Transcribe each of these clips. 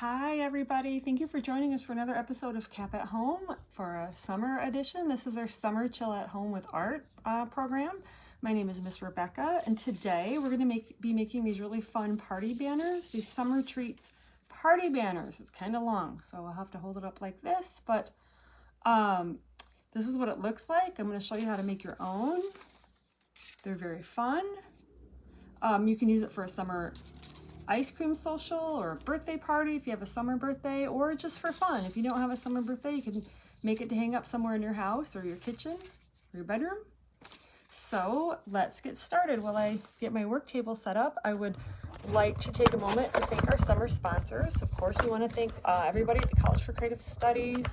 Hi everybody, thank you for joining us for another episode of Cap at Home for a summer edition. This is our Summer Chill at Home with Art program. My name is Miss Rebecca, and today we're going to be making these really fun party banners, these summer treats party banners. It's kind of long, so I'll have to hold it up like this, but this is what it looks like. I'm going to show you how to make your own. They're very fun. You can use it for a summer ice cream social or a birthday party if you have a summer birthday, or just for fun. If you don't have a summer birthday, you can make it to hang up somewhere in your house or your kitchen or your bedroom. So let's get started. While I get my work table set up, I would like to take a moment to thank our summer sponsors. Of course, we want to thank everybody at the College for Creative Studies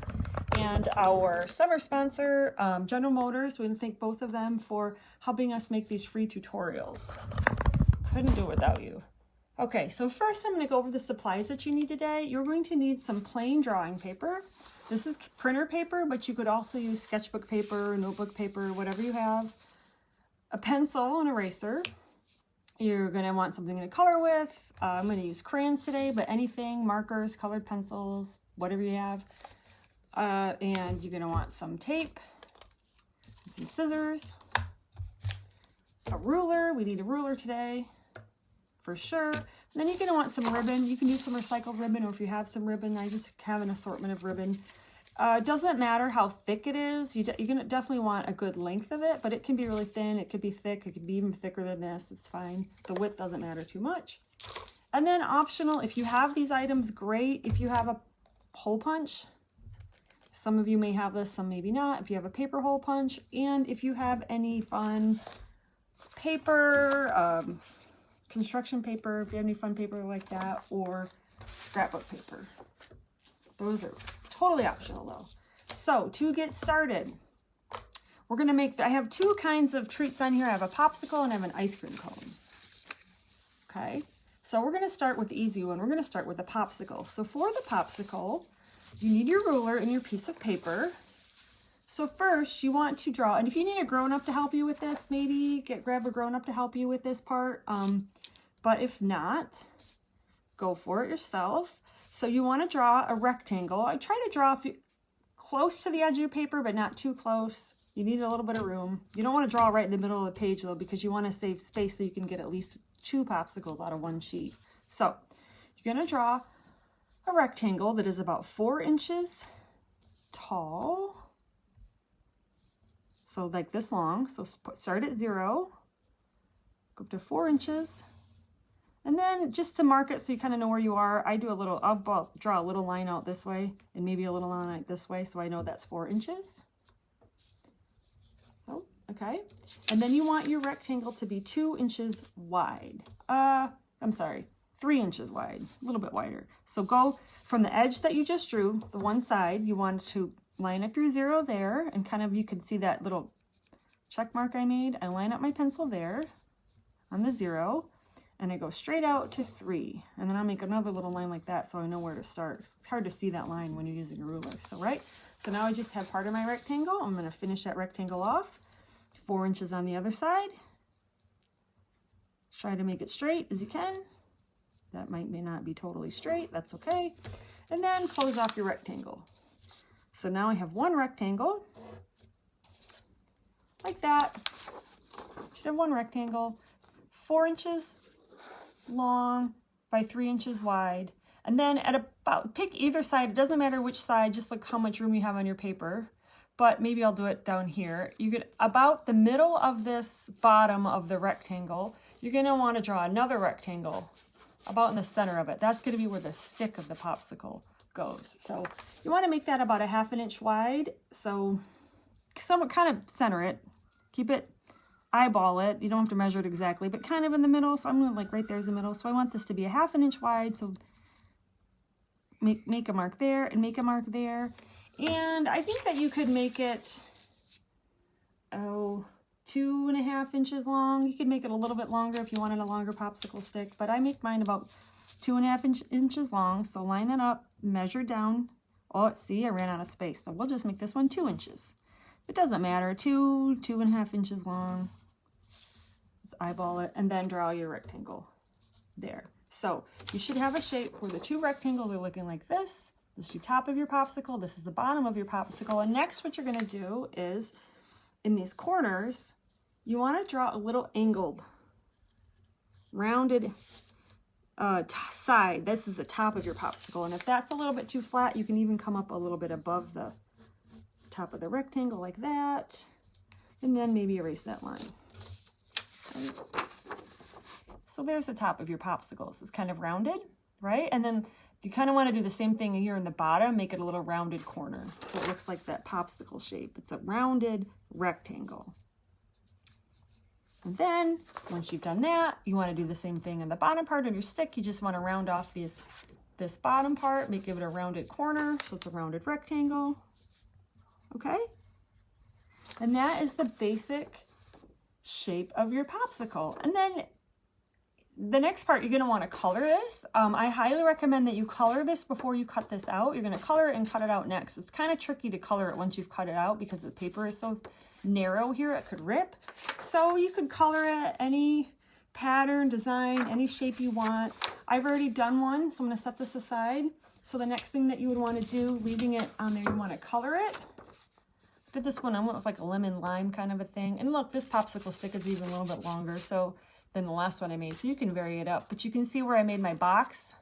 and our summer sponsor, General Motors. We want to thank both of them for helping us make these free tutorials. Couldn't do it without you. Okay, so first I'm going to go over the supplies that you need today. You're going to need some plain drawing paper. This is printer paper, but you could also use sketchbook paper, notebook paper, whatever you have. A pencil and eraser. You're going to want something to color with. I'm going to use crayons today, but anything, markers, colored pencils, whatever you have. And you're going to want some tape, some scissors, a ruler. We need a ruler today, for sure. And then you're going to want some ribbon. You can use some recycled ribbon, or if you have some ribbon, I just have an assortment of ribbon. It doesn't matter how thick it is. You're going to definitely want a good length of it, but it can be really thin. It could be thick. It could be even thicker than this. It's fine. The width doesn't matter too much. And then optional, if you have these items, great. If you have a hole punch, some of you may have this, some maybe not. If you have a paper hole punch, and if you have any fun paper, construction paper, if you have any fun paper like that, or scrapbook paper. Those are totally optional though. So to get started, we're gonna make, I have two kinds of treats on here. I have a popsicle and I have an ice cream cone. Okay, so we're gonna start with the easy one. We're gonna start with a popsicle. So for the popsicle, you need your ruler and your piece of paper. So first you want to draw, and if you need a grown-up to help you with this, maybe grab a grown-up to help you with this part. But if not, go for it yourself. So you want to draw a rectangle. I try to draw close to the edge of your paper, but not too close. You need a little bit of room. You don't want to draw right in the middle of the page though, because you want to save space so you can get at least 2 popsicles out of one sheet. So you're going to draw a rectangle that is about 4 inches tall. So like this long. So start at 0, go up to 4 inches. And then just to mark it so you kind of know where you are, I'll draw a little line out this way and maybe a little line out this way so I know that's 4 inches. So, okay. And then you want your rectangle to be 2 inches wide. I'm sorry, 3 inches wide, a little bit wider. So go from the edge that you just drew, the one side, you want to line up your 0 there, and kind of, you can see that little check mark I made. I line up my pencil there on the 0. And I go straight out to 3. And then I'll make another little line like that so I know where to start. It's hard to see that line when you're using a ruler. So, right? So now I just have part of my rectangle. I'm going to finish that rectangle off. 4 inches on the other side. Try to make it straight as you can. That may not be totally straight. That's okay. And then close off your rectangle. So now I have one rectangle. Like that. Should have one rectangle. 4 inches long by 3 inches wide, and then at about, pick either side. It doesn't matter which side, just look how much room you have on your paper, but maybe I'll do it down here. You get about the middle of this bottom of the rectangle. You're going to want to draw another rectangle about in the center of it. That's going to be where the stick of the popsicle goes. So you want to make that about a 1/2 inch wide. So somewhat kind of center it, keep it, eyeball it. You don't have to measure it exactly, but kind of in the middle. So I'm going to, like, right there's the middle. So I want this to be a 1/2 inch wide. So make a mark there and make a mark there. And I think that you could make it, 2.5 inches long. You could make it a little bit longer if you wanted a longer popsicle stick, but I make mine about 2.5 inches long. So line that up, measure down. Oh, see, I ran out of space. So we'll just make this one 2 inches. It doesn't matter, 2.5 inches long. Just eyeball it and then draw your rectangle there. So you should have a shape where the two rectangles are looking like this. This is the top of your popsicle. This is the bottom of your popsicle. And next, what you're going to do is in these corners, you want to draw a little angled, rounded side. This is the top of your popsicle. And if that's a little bit too flat, you can even come up a little bit above the top of the rectangle like that. And then maybe erase that line. Right? So there's the top of your popsicles. It's kind of rounded, right? And then you kind of want to do the same thing here in the bottom, make it a little rounded corner. So it looks like that popsicle shape. It's a rounded rectangle. And then once you've done that, you want to do the same thing in the bottom part of your stick. You just want to round off this bottom part, give it a rounded corner. So it's a rounded rectangle. Okay? And that is the basic shape of your popsicle. And then the next part, you're going to want to color this. I highly recommend that you color this before you cut this out. You're going to color it and cut it out next. It's kind of tricky to color it once you've cut it out because the paper is so narrow here, it could rip. So you could color it any pattern, design, any shape you want. I've already done one, so I'm going to set this aside. So the next thing that you would want to do, leaving it on there, you want to color it. Did this one, I went with like a lemon lime kind of a thing. And look, this popsicle stick is even a little bit longer than the last one I made. So you can vary it up, but you can see where I made my box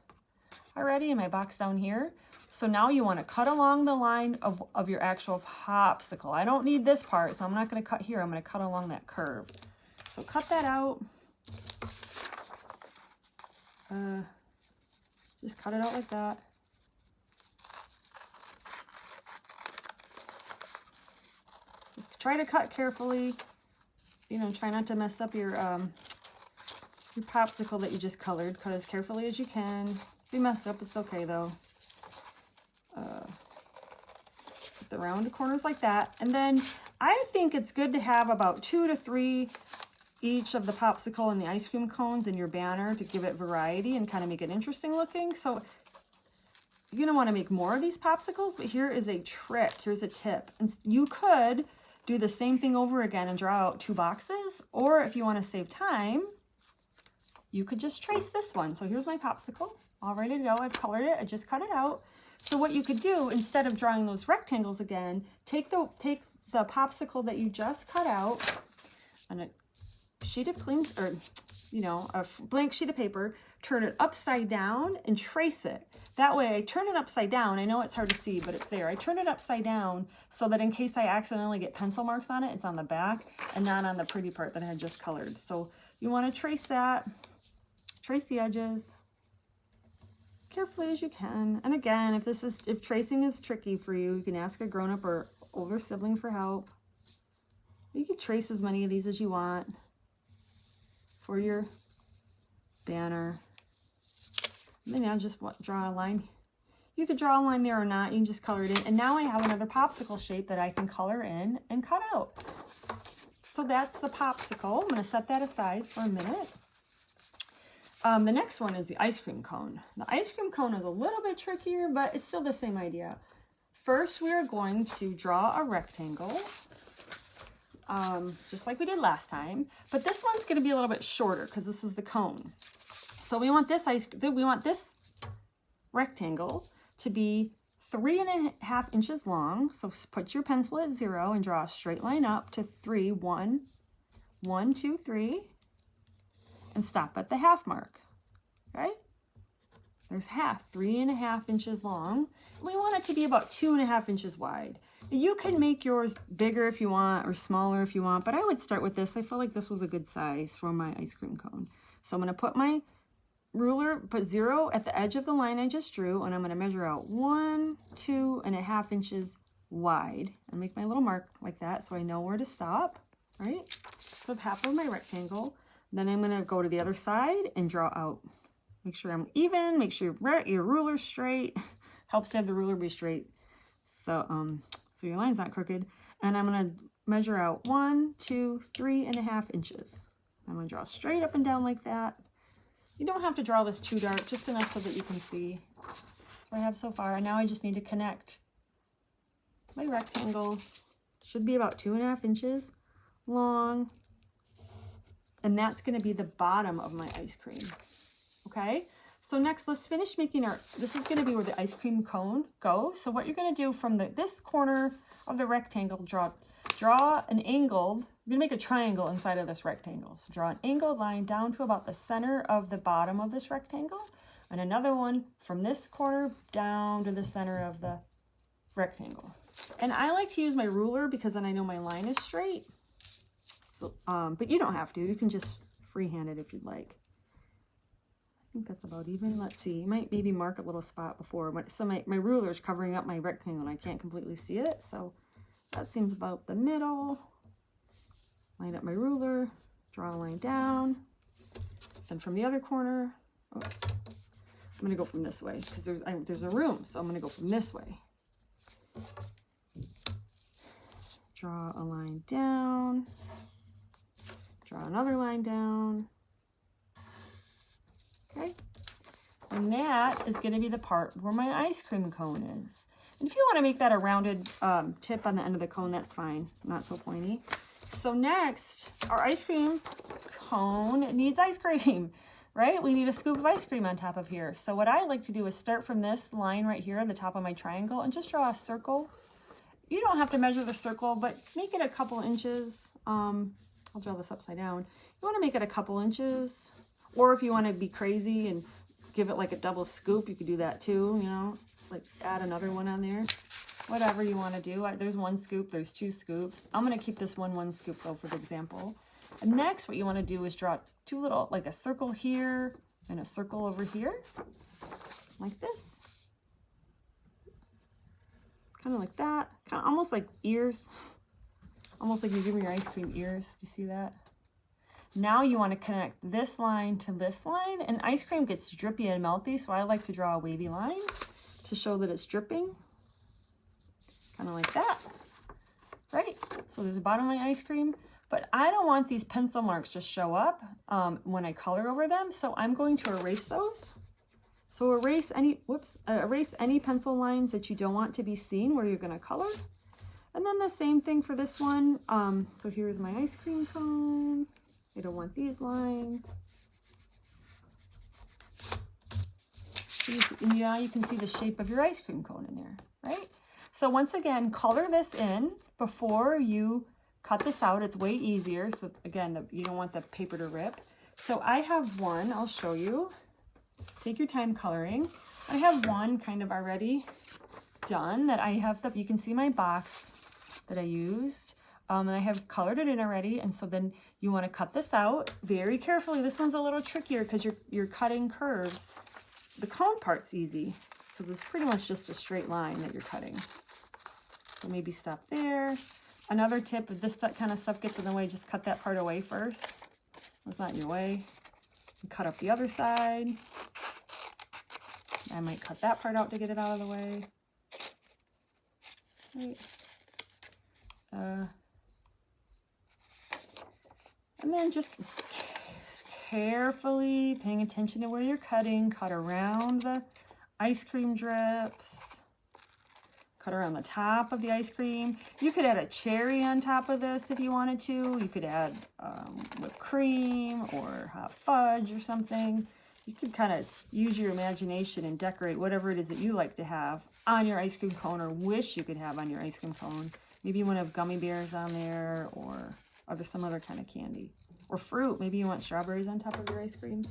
already and my box down here. So now you want to cut along the line of your actual popsicle. I don't need this part, so I'm not going to cut here. I'm going to cut along that curve. So cut that out. Just cut it out like that. Try to cut carefully. You know, try not to mess up your popsicle that you just colored. Cut as carefully as you can. If you mess up, it's okay though. Put the rounded corners like that. And then I think it's good to have about 2 to 3 each of the popsicle and the ice cream cones in your banner to give it variety and kind of make it interesting looking. So you're going to want to make more of these popsicles, but here is a trick. Here's a tip. And you could do the same thing over again and draw out 2 boxes, or if you want to save time, you could just trace this one. So here's my popsicle, all ready to go. I've colored it, I just cut it out. So what you could do, instead of drawing those rectangles again, take the popsicle that you just cut out on a sheet of clean, or a blank sheet of paper, turn it upside down and trace it. That way I turn it upside down. I know it's hard to see, but it's there. I turn it upside down so that in case I accidentally get pencil marks on it, it's on the back and not on the pretty part that I had just colored. So you want to trace that, trace the edges carefully as you can. And again, if tracing is tricky for you, you can ask a grown-up or older sibling for help. You can trace as many of these as you want for your banner. And then now just draw a line. You could draw a line there or not. You can just color it in. And now I have another popsicle shape that I can color in and cut out. So that's the popsicle. I'm going to set that aside for a minute. The next one is the ice cream cone. The ice cream cone is a little bit trickier, but it's still the same idea. First, we are going to draw a rectangle, just like we did last time. But this one's going to be a little bit shorter because this is the cone. So we want this rectangle to be 3.5 inches long. So put your pencil at 0 and draw a straight line up to 3. 1, 1, 2, 3, and stop at the half mark. Okay? There's half, 3.5 inches long. We want it to be about 2.5 inches wide. You can make yours bigger if you want or smaller if you want, but I would start with this. I felt like this was a good size for my ice cream cone. So I'm going to put my ruler, put 0 at the edge of the line I just drew, and I'm going to measure out 1, 2.5 inches wide and make my little mark like that so I know where to stop, right? So half of my rectangle. Then I'm going to go to the other side and draw out. Make sure I'm even, make sure your ruler's straight. Helps to have the ruler be straight so your line's not crooked. And I'm going to measure out 1, 2, 3.5 inches. I'm going to draw straight up and down like that. You don't have to draw this too dark, just enough so that you can see. That's what I have so far. And now I just need to connect my rectangle. Should be about 2.5 inches long. And that's going to be the bottom of my ice cream. Okay? So next, let's finish making this is going to be where the ice cream cone goes. So what you're going to do from this corner of the rectangle, draw an angled, you're going to make a triangle inside of this rectangle. So draw an angled line down to about the center of the bottom of this rectangle, and another one from this corner down to the center of the rectangle. And I like to use my ruler because then I know my line is straight. So, but you don't have to. You can just freehand it if you'd like. I think that's about even. Let's see. You might maybe mark a little spot before. So my ruler is covering up my rectangle and I can't completely see it. So that seems about the middle. Line up my ruler. Draw a line down. Then from the other corner, oops, I'm going to go from this way because there's a room. So I'm going to go from this way. Draw a line down. Draw another line down. Okay, and that is going to be the part where my ice cream cone is. And if you want to make that a rounded tip on the end of the cone, that's fine. Not so pointy. So next, our ice cream cone needs ice cream, right? We need a scoop of ice cream on top of here. So what I like to do is start from this line right here on the top of my triangle and just draw a circle. You don't have to measure the circle, but make it a couple inches. I'll draw this upside down. You want to make it a couple inches. Or if you want to be crazy and give it like a double scoop, you could do that too, you know, like add another one on there. Whatever you want to do. There's one scoop, there's two scoops. I'm going to keep this one scoop though for the example. And next what you want to do is draw two little, like a circle here and a circle over here, like this. Kind of like that, kind of almost like ears. Almost like you're giving your ice cream ears. You see that? Now you want to connect this line to this line, and ice cream gets drippy and melty, so I like to draw a wavy line to show that it's dripping. Kind of like that, right? So there's the bottom of my ice cream, but I don't want these pencil marks to show up when I color over them, so I'm going to erase those. So erase any pencil lines that you don't want to be seen where you're going to color. And then the same thing for this one. So here's my ice cream cone. I don't want these lines. And now you can see the shape of your ice cream cone in there, right? So once again, color this in before you cut this out. It's way easier. So again, you don't want the paper to rip. So I have one, I'll show you. Take your time coloring. I have one kind of already done that I have, you can see my box that I used. And I have colored it in already, and so then you want to cut this out very carefully. This one's a little trickier because you're cutting curves. The cone part's easy because it's pretty much just a straight line that you're cutting. So maybe stop there. Another tip, if this kind of stuff gets in the way, just cut that part away first. It's not in your way. And cut up the other side. I might cut that part out to get it out of the way. Right. And then just carefully paying attention to where you're cutting. Cut around the ice cream drips. Cut around the top of the ice cream. You could add a cherry on top of this if you wanted to. You could add whipped cream or hot fudge or something. You could kind of use your imagination and decorate whatever it is that you like to have on your ice cream cone or wish you could have on your ice cream cone. Maybe you want to have gummy bears on there or some other kind of candy. Or fruit. Maybe you want strawberries on top of your ice cream.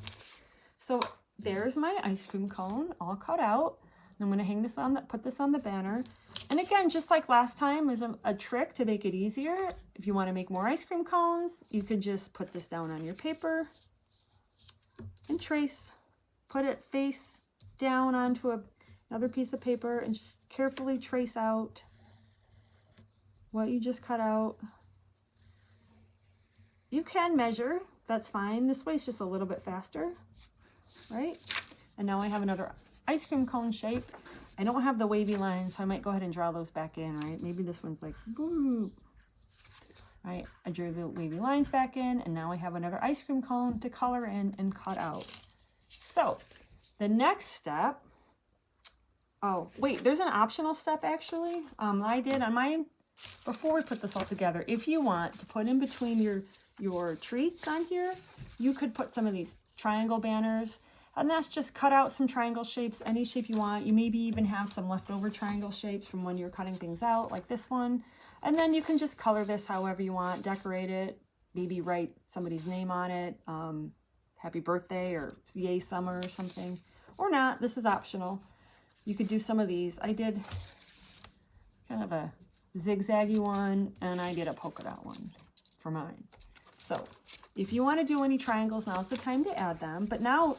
So there's my ice cream cone all cut out. I'm going to hang this put this on the banner. And again, just like last time, is a trick to make it easier. If you want to make more ice cream cones, you could just put this down on your paper and trace. Put it face down onto another piece of paper and just carefully trace out what you just cut out. You can measure, that's fine. This way it's just a little bit faster, right? And now I have another ice cream cone shape. I don't have the wavy lines, so I might go ahead and draw those back in, right? Maybe this one's like, boop. Right, I drew the wavy lines back in, and now I have another ice cream cone to color in and cut out. So the next step, oh, wait, there's an optional step actually. I did on mine, before we put this all together, if you want to put in between your treats on here, you could put some of these triangle banners. And that's just cut out some triangle shapes, any shape you want. You maybe even have some leftover triangle shapes from when you're cutting things out, like this one. And then you can just color this however you want, decorate it, maybe write somebody's name on it, happy birthday or yay summer or something. Or not, this is optional. You could do some of these. I did kind of a zigzaggy one, and I did a polka dot one for mine. So if you want to do any triangles, now's the time to add them. But now,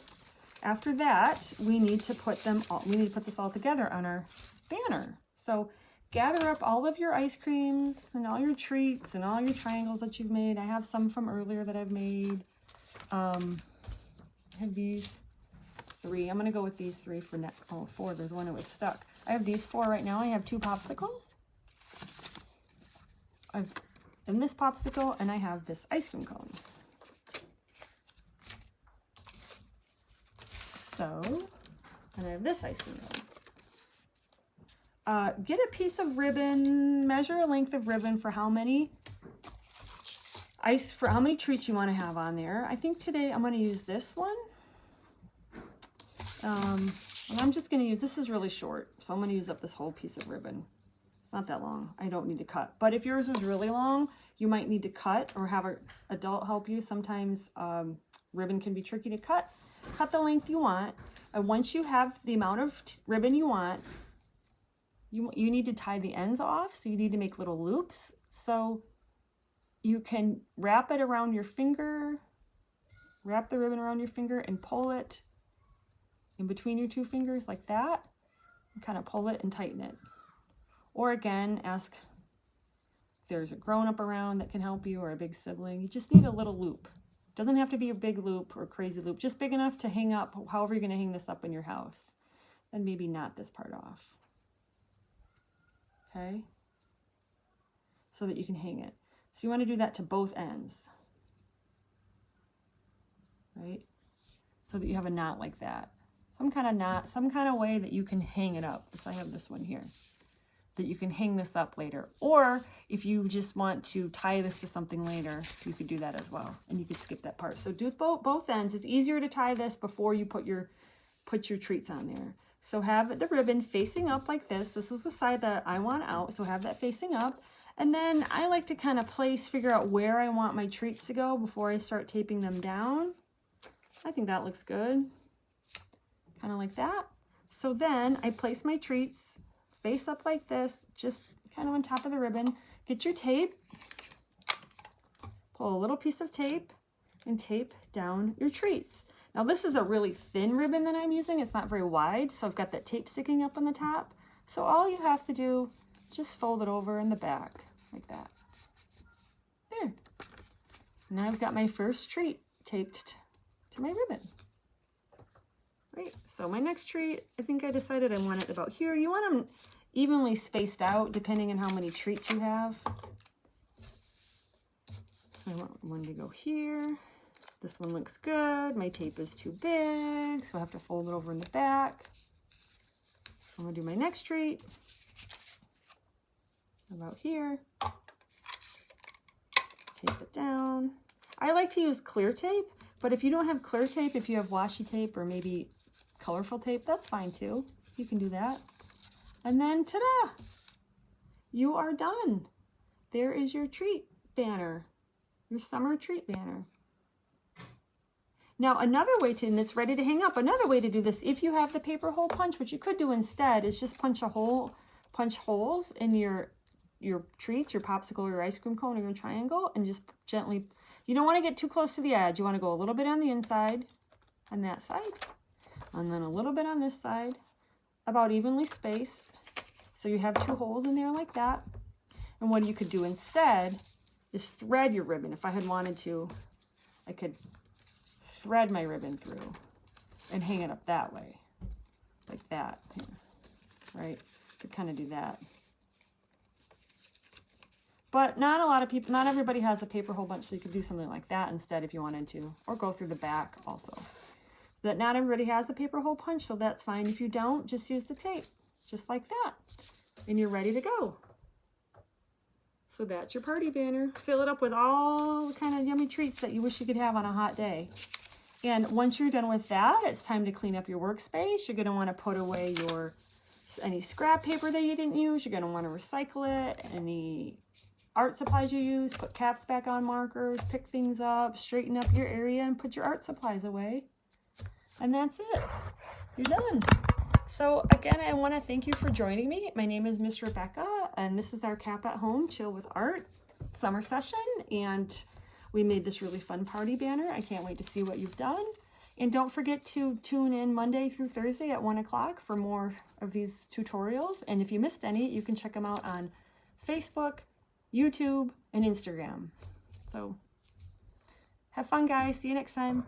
after that, we need to put this all together on our banner. So gather up all of your ice creams and all your treats and all your triangles that you've made. I have some from earlier that I've made. I have these 3. I'm going to go with these 3 for next. Oh, 4. There's one that was stuck. I have these 4 right now. I have 2 popsicles. And this popsicle, and I have this ice cream cone. So, and I have this ice cream cone. Get a piece of ribbon, measure a length of ribbon for how many treats you want to have on there. I think today I'm going to use this one. And I'm just going to use, this is really short, so I'm going to use up this whole piece of ribbon. It's not that long. I don't need to cut. But if yours was really long, you might need to cut or have an adult help you. Sometimes ribbon can be tricky to cut. Cut the length you want. And once you have the amount of ribbon you want, you need to tie the ends off. So you need to make little loops. So you can wrap it around your finger, wrap the ribbon around your finger and pull it in between your 2 fingers like that. And kind of pull it and tighten it. Or again, ask if there's a grown-up around that can help you or a big sibling. You just need a little loop. It doesn't have to be a big loop or a crazy loop, just big enough to hang up however you're going to hang this up in your house. And maybe knot this part off. Okay? So that you can hang it. So you want to do that to both ends. Right? So that you have a knot like that. Some kind of knot, some kind of way that you can hang it up. So I have this one here. That you can hang this up later. Or if you just want to tie this to something later, you could do that as well. And you could skip that part. So do both ends. It's easier to tie this before you put your treats on there. So have the ribbon facing up like this. This is the side that I want out. So have that facing up. And then I like to kind of figure out where I want my treats to go before I start taping them down. I think that looks good. Kind of like that. So then I place my treats face up like this, just kind of on top of the ribbon. Get your tape, pull a little piece of tape, and tape down your treats. Now this is a really thin ribbon that I'm using. It's not very wide, so I've got that tape sticking up on the top. So all you have to do, just fold it over in the back, like that. There. Now I've got my first treat taped to my ribbon. Right, so my next treat, I think I decided I want it about here. You want them evenly spaced out depending on how many treats you have. I want one to go here. This one looks good. My tape is too big, so I have to fold it over in the back. I'm gonna do my next treat. About here. Tape it down. I like to use clear tape, but if you don't have clear tape, if you have washi tape or maybe colorful tape, that's fine too. You can do that. And then ta-da! You are done. There is your treat banner. Your summer treat banner. Now another way to, and it's ready to hang up, another way to do this, if you have the paper hole punch, what you could do instead is just punch holes in your treats, your popsicle or your ice cream cone or your triangle, and just gently, you don't want to get too close to the edge. You want to go a little bit on the inside, on that side, and then a little bit on this side, about evenly spaced. So you have 2 holes in there like that. And what you could do instead is thread your ribbon. If I had wanted to, I could thread my ribbon through and hang it up that way, like that, right? Could kind of do that. But not a lot of people, not everybody has a paper hole bunch, so you could do something like that instead if you wanted to, or go through the back also. That not everybody has a paper hole punch, so that's fine. If you don't, just use the tape, just like that, and you're ready to go. So that's your party banner. Fill it up with all the kind of yummy treats that you wish you could have on a hot day. And once you're done with that, it's time to clean up your workspace. You're going to want to put away any scrap paper that you didn't use. You're going to want to recycle it. Any art supplies you use, put caps back on markers, pick things up, straighten up your area, and put your art supplies away. And that's it. You're done. So again, I want to thank you for joining me. My name is Miss Rebekah, and this is our Cap at Home Chill with Art summer session. And we made this really fun party banner. I can't wait to see what you've done. And don't forget to tune in Monday through Thursday at 1 o'clock for more of these tutorials. And if you missed any, you can check them out on Facebook, YouTube, and Instagram. So have fun, guys. See you next time.